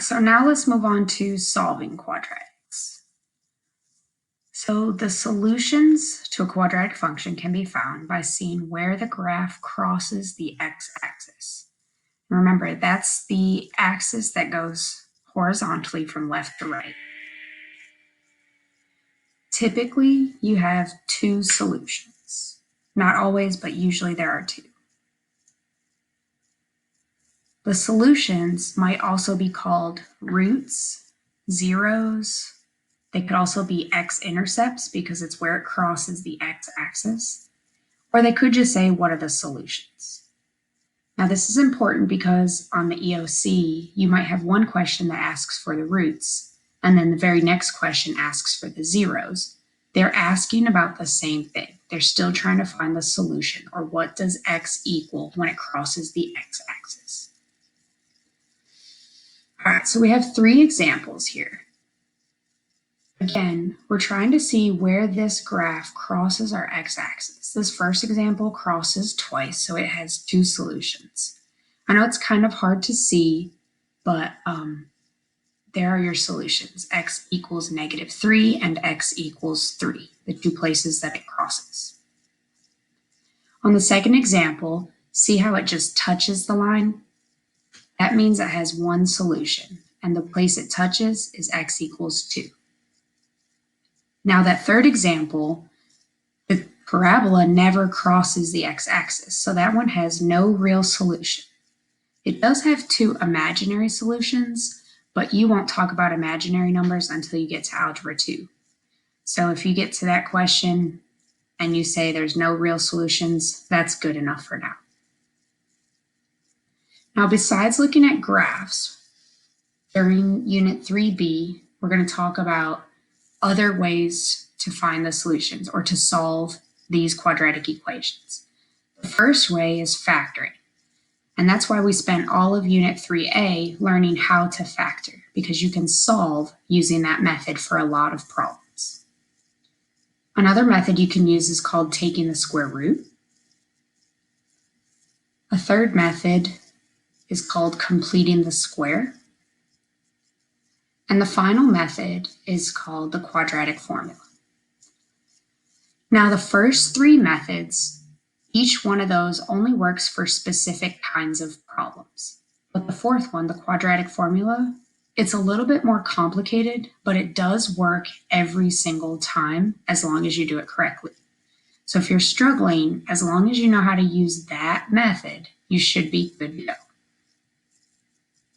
right, so now let's move on to solving quadratics. So the solutions to a quadratic function can be found by seeing where the graph crosses the x-axis. Remember, that's the axis that goes horizontally from left to right. Typically, you have two solutions. Not always, but usually there are two. The solutions might also be called roots, zeros. They could also be x-intercepts because it's where it crosses the x-axis. Or they could just say, what are the solutions? Now this is important because on the EOC, you might have one question that asks for the roots, and then the very next question asks for the zeros. They're asking about the same thing. They're still trying to find the solution, or what does x equal when it crosses the x-axis. All right, so we have three examples here. Again, we're trying to see where this graph crosses our x-axis. This first example crosses twice, so it has two solutions. I know it's kind of hard to see, but there are your solutions. X equals -3 and x equals 3, the two places that it crosses. On the second example, see how it just touches the line? That means it has one solution, and the place it touches is x equals 2. Now that third example, the parabola never crosses the x-axis, so that one has no real solution. It does have two imaginary solutions, but you won't talk about imaginary numbers until you get to Algebra 2. So if you get to that question and you say there's no real solutions, that's good enough for now. Now, besides looking at graphs, during Unit 3B, we're going to talk about other ways to find the solutions or to solve these quadratic equations. The first way is factoring. And that's why we spent all of Unit 3A learning how to factor, because you can solve using that method for a lot of problems. Another method you can use is called taking the square root. A third method is called completing the square. And the final method is called the quadratic formula. Now, the first three methods, each one of those only works for specific kinds of problems. But the fourth one, the quadratic formula, it's a little bit more complicated, but it does work every single time as long as you do it correctly. So if you're struggling, as long as you know how to use that method, you should be good to go.